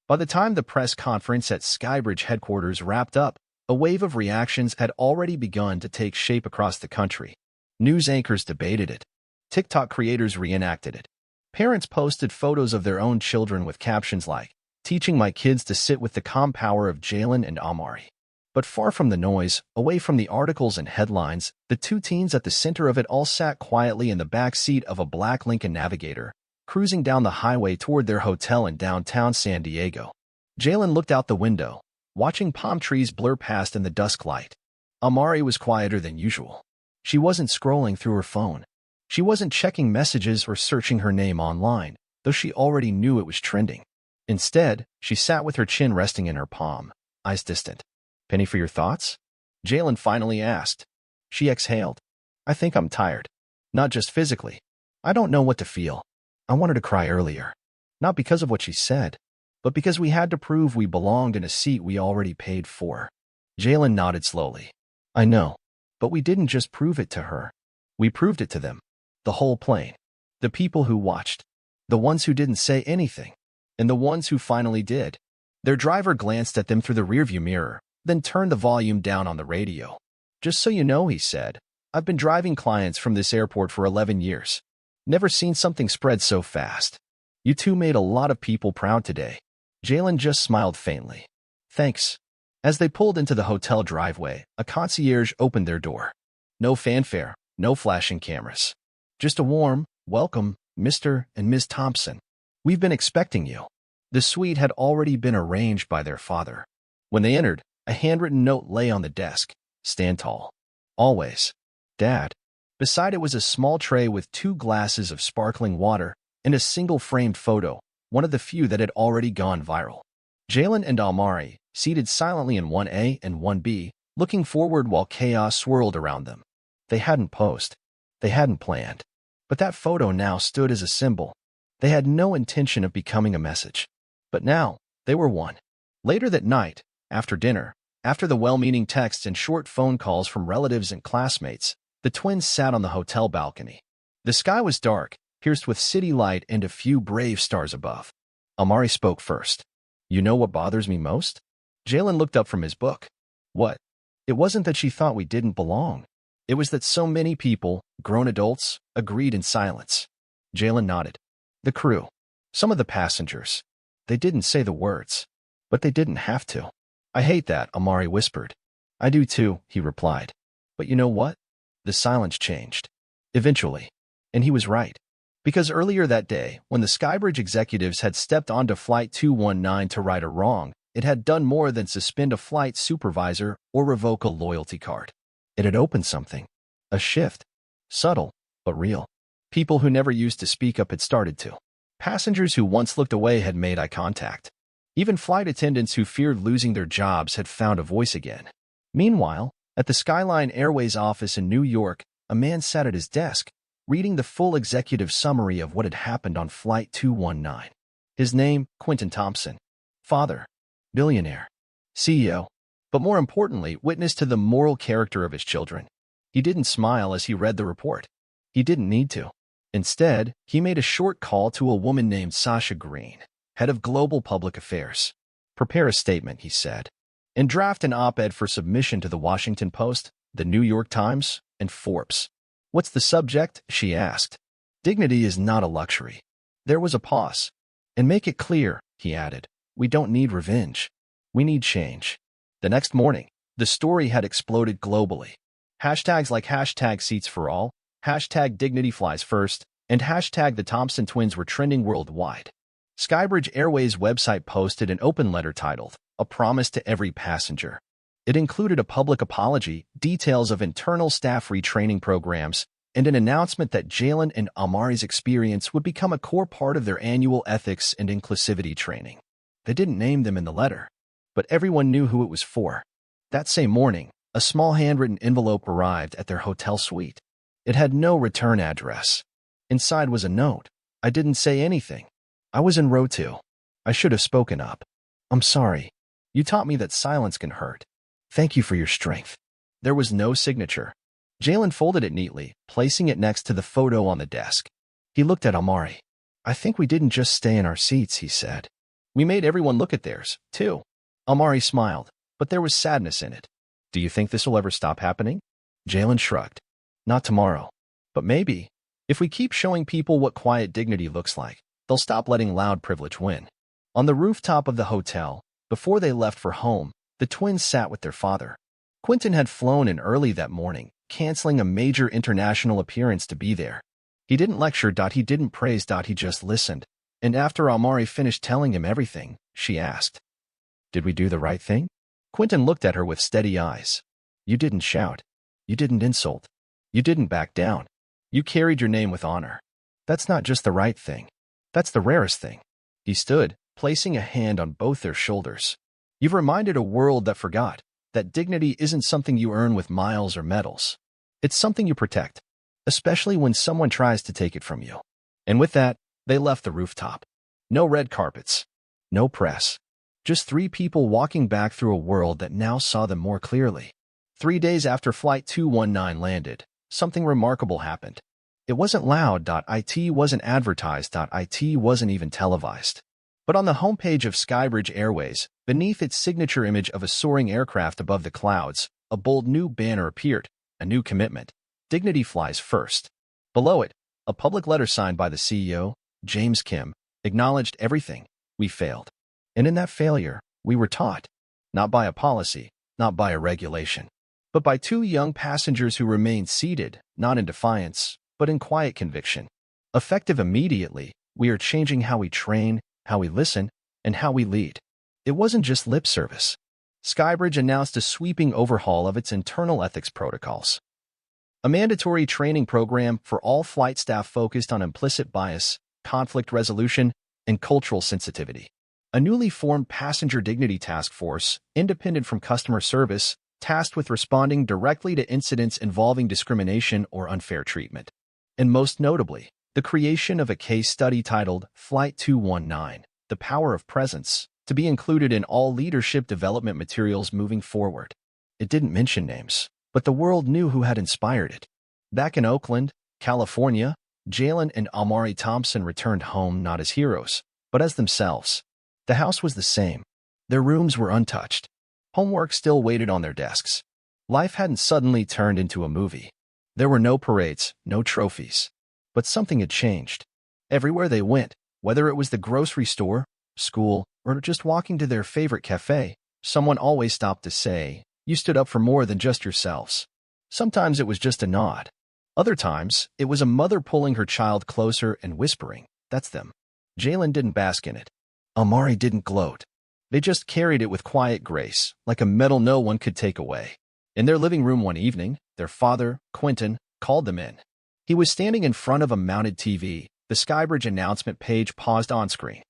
By the time the press conference at Skybridge headquarters wrapped up, a wave of reactions had already begun to take shape across the country. News anchors debated it. TikTok creators reenacted it. Parents posted photos of their own children with captions like, "Teaching my kids to sit with the calm power of Jalen and Amari." But far from the noise, away from the articles and headlines, the two teens at the center of it all sat quietly in the back seat of a black Lincoln Navigator, cruising down the highway toward their hotel in downtown San Diego. Jalen looked out the window, watching palm trees blur past in the dusk light. Amari was quieter than usual. She wasn't scrolling through her phone. She wasn't checking messages or searching her name online, though she already knew it was trending. Instead, she sat with her chin resting in her palm, eyes distant. "Penny for your thoughts?" Jalen finally asked. She exhaled. "I think I'm tired. Not just physically. I don't know what to feel. I wanted to cry earlier. Not because of what she said, but because we had to prove we belonged in a seat we already paid for." Jalen nodded slowly. "I know, but we didn't just prove it to her. We proved it to them. The whole plane. The people who watched. The ones who didn't say anything. And the ones who finally did." Their driver glanced at them through the rearview mirror, then turned the volume down on the radio. "Just so you know," he said, "I've been driving clients from this airport for 11 years. Never seen something spread so fast. You two made a lot of people proud today." Jalen just smiled faintly. "Thanks." As they pulled into the hotel driveway, a concierge opened their door. No fanfare, no flashing cameras. Just a warm, "Welcome, Mr. and Ms. Thompson. We've been expecting you." The suite had already been arranged by their father. When they entered, a handwritten note lay on the desk. "Stand tall. Always. Dad." Beside it was a small tray with 2 glasses of sparkling water and a single framed photo, one of the few that had already gone viral. Jalen and Amari, seated silently in 1A and 1B, looking forward while chaos swirled around them. They hadn't posed. They hadn't planned. But that photo now stood as a symbol. They had no intention of becoming a message. But now, they were one. Later that night, after dinner, after the well-meaning texts and short phone calls from relatives and classmates, the twins sat on the hotel balcony. The sky was dark, pierced with city light and a few brave stars above. Amari spoke first. "You know what bothers me most?" Jalen looked up from his book. "What?" It wasn't that she thought we didn't belong. It was that so many people, grown adults, agreed in silence. Jalen nodded. "The crew. Some of the passengers. They didn't say the words. But they didn't have to." "I hate that," Amari whispered. "I do too," he replied. "But you know what?" The silence changed. Eventually. And he was right. Because earlier that day, when the Skybridge executives had stepped onto Flight 219 to right a wrong, it had done more than suspend a flight supervisor or revoke a loyalty card. It had opened something. A shift. Subtle, but real. People who never used to speak up had started to. Passengers who once looked away had made eye contact. Even flight attendants who feared losing their jobs had found a voice again. Meanwhile, at the Skyline Airways office in New York, a man sat at his desk, reading the full executive summary of what had happened on Flight 219. His name, Quentin Thompson. Father. Billionaire. CEO. But more importantly, witness to the moral character of his children. He didn't smile as he read the report. He didn't need to. Instead, he made a short call to a woman named Sasha Green, head of global public affairs. "Prepare a statement," he said, "and draft an op-ed for submission to the Washington Post, the New York Times, and Forbes." "What's the subject?" she asked. "Dignity is not a luxury." There was a pause. "And make it clear," he added, "we don't need revenge. We need change." The next morning, the story had exploded globally. Hashtags like #SeatsForAll, #DignityFliesFirst, and #the Thompson Twins were trending worldwide. Skybridge Airways' website posted an open letter titled, "A Promise to Every Passenger." It included a public apology, details of internal staff retraining programs, and an announcement that Jalen and Amari's experience would become a core part of their annual ethics and inclusivity training. They didn't name them in the letter, but everyone knew who it was for. That same morning, a small handwritten envelope arrived at their hotel suite. It had no return address. Inside was a note. I didn't say anything. I was in row 2. I should have spoken up. I'm sorry. You taught me that silence can hurt. Thank you for your strength. There was no signature. Jalen folded it neatly, placing it next to the photo on the desk. He looked at Amari. I think we didn't just stay in our seats, he said. We made everyone look at theirs, too. Amari smiled, but there was sadness in it. Do you think this will ever stop happening? Jalen shrugged. Not tomorrow. But maybe. If we keep showing people what quiet dignity looks like, they'll stop letting loud privilege win. On the rooftop of the hotel, before they left for home, the twins sat with their father. Quentin had flown in early that morning, canceling a major international appearance to be there. He didn't lecture. He didn't praise. He just listened. And after Amari finished telling him everything, she asked, Did we do the right thing? Quentin looked at her with steady eyes. You didn't shout. You didn't insult. You didn't back down. You carried your name with honor. That's not just the right thing. That's the rarest thing. He stood, placing a hand on both their shoulders. You've reminded a world that forgot that dignity isn't something you earn with miles or medals. It's something you protect, especially when someone tries to take it from you. And with that, they left the rooftop. No red carpets. No press. Just 3 people walking back through a world that now saw them more clearly. 3 days after Flight 219 landed, something remarkable happened. It wasn't loud. It wasn't advertised. It wasn't even televised. But on the homepage of Skybridge Airways, beneath its signature image of a soaring aircraft above the clouds, a bold new banner appeared, a new commitment. Dignity flies first. Below it, a public letter signed by the CEO, James Kim, acknowledged everything. We failed. And in that failure, we were taught. Not by a policy, not by a regulation, but by 2 young passengers who remained seated, not in defiance, but in quiet conviction. Effective immediately, we are changing how we train, how we listen, and how we lead. It wasn't just lip service. Skybridge announced a sweeping overhaul of its internal ethics protocols. A mandatory training program for all flight staff focused on implicit bias, conflict resolution, and cultural sensitivity. A newly formed Passenger Dignity Task Force, independent from customer service, tasked with responding directly to incidents involving discrimination or unfair treatment. And most notably, the creation of a case study titled Flight 219, The Power of Presence, to be included in all leadership development materials moving forward. It didn't mention names, but the world knew who had inspired it. Back in Oakland, California, Jalen and Amari Thompson returned home not as heroes, but as themselves. The house was the same. Their rooms were untouched. Homework still waited on their desks. Life hadn't suddenly turned into a movie. There were no parades, no trophies. But something had changed. Everywhere they went, whether it was the grocery store, school, or just walking to their favorite cafe, someone always stopped to say, You stood up for more than just yourselves. Sometimes it was just a nod. Other times, it was a mother pulling her child closer and whispering, That's them. Jalen didn't bask in it. Amari didn't gloat. They just carried it with quiet grace, like a medal no one could take away. In their living room one evening, their father, Quentin, called them in. He was standing in front of a mounted TV. The Skybridge announcement page paused on screen.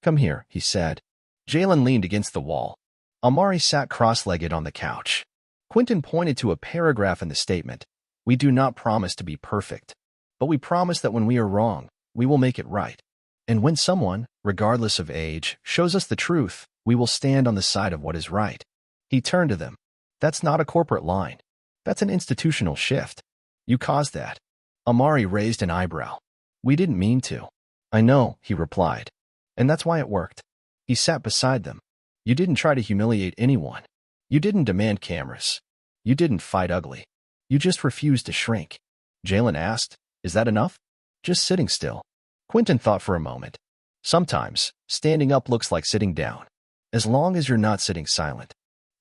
Come here, he said. Jalen leaned against the wall. Amari sat cross-legged on the couch. Quentin pointed to a paragraph in the statement. We do not promise to be perfect, but we promise that when we are wrong, we will make it right. And when someone, regardless of age, shows us the truth, we will stand on the side of what is right. He turned to them. That's not a corporate line. That's an institutional shift. You caused that. Amari raised an eyebrow. We didn't mean to. I know, he replied. And that's why it worked. He sat beside them. You didn't try to humiliate anyone. You didn't demand cameras. You didn't fight ugly. You just refused to shrink. Jalen asked, Is that enough? Just sitting still. Quentin thought for a moment. Sometimes, standing up looks like sitting down. As long as you're not sitting silent.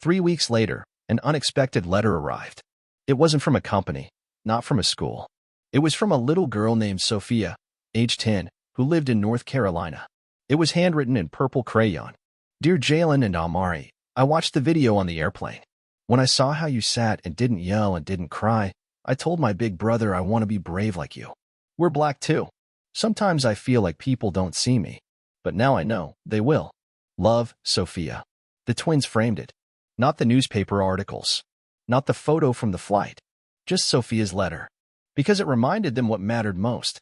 3 weeks later, an unexpected letter arrived. It wasn't from a company, not from a school. It was from a little girl named Sophia, age 10, who lived in North Carolina. It was handwritten in purple crayon. Dear Jalen and Amari, I watched the video on the airplane. When I saw how you sat and didn't yell and didn't cry, I told my big brother I want to be brave like you. We're black too. Sometimes I feel like people don't see me, but now I know they will. Love, Sophia. The twins framed it. Not the newspaper articles. Not the photo from the flight. Just Sophia's letter. Because it reminded them what mattered most.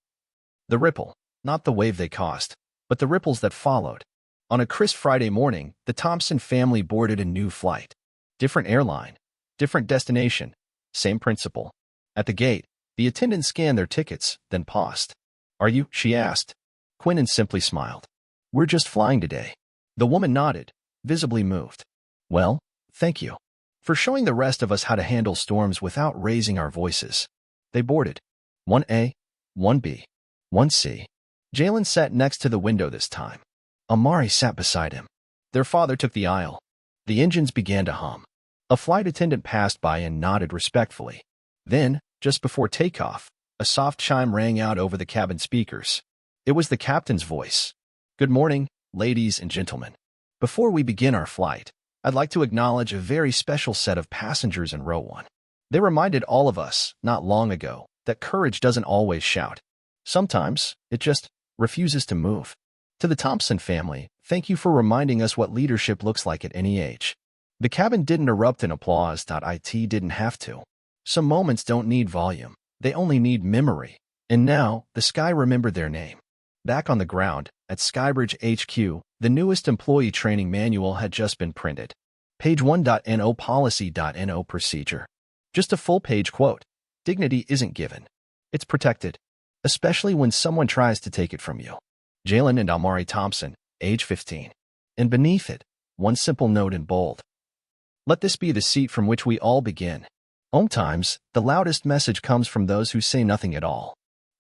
The ripple, not the wave they caused, but the ripples that followed. On a crisp Friday morning, the Thompson family boarded a new flight. Different airline, different destination, same principle. At the gate, the attendant scanned their tickets, then paused. "Are you?" she asked. Quinnan simply smiled. "We're just flying today." The woman nodded, visibly moved. "Well, thank you for showing the rest of us how to handle storms without raising our voices." They boarded. 1A, 1B, 1C. Jalen sat next to the window this time. Amari sat beside him. Their father took the aisle. The engines began to hum. A flight attendant passed by and nodded respectfully. Then, just before takeoff, a soft chime rang out over the cabin speakers. It was the captain's voice. "Good morning, ladies and gentlemen. Before we begin our flight, I'd like to acknowledge a very special set of passengers in row 1. They reminded all of us, not long ago, that courage doesn't always shout. Sometimes, it just refuses to move. To the Thompson family, thank you for reminding us what leadership looks like at any age." The cabin didn't erupt in applause. It didn't have to. Some moments don't need volume. They only need memory. And now, the sky remembered their name. Back on the ground, at Skybridge HQ, the newest employee training manual had just been printed. Page 1.no Policy.no Procedure. Just a full-page quote. Dignity isn't given. It's protected. Especially when someone tries to take it from you. Jalen and Amari Thompson, age 15. And beneath it, one simple note in bold. Let this be the seat from which we all begin. Sometimes, the loudest message comes from those who say nothing at all.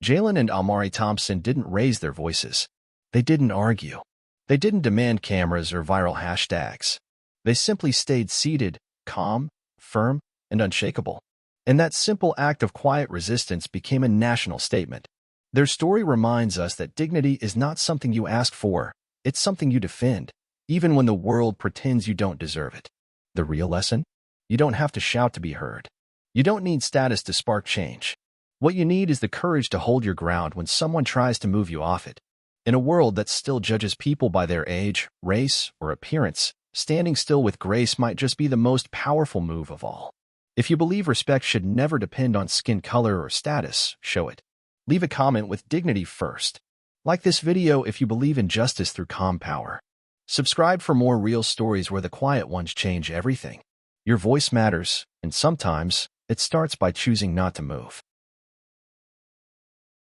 Jalen and Amari Thompson didn't raise their voices. They didn't argue. They didn't demand cameras or viral hashtags. They simply stayed seated, calm, firm, and unshakable. And that simple act of quiet resistance became a national statement. Their story reminds us that dignity is not something you ask for, it's something you defend, even when the world pretends you don't deserve it. The real lesson? You don't have to shout to be heard. You don't need status to spark change. What you need is the courage to hold your ground when someone tries to move you off it. In a world that still judges people by their age, race, or appearance, standing still with grace might just be the most powerful move of all. If you believe respect should never depend on skin color or status, show it. Leave a comment with dignity first. Like this video if you believe in justice through calm power. Subscribe for more real stories where the quiet ones change everything. Your voice matters, and sometimes, it starts by choosing not to move.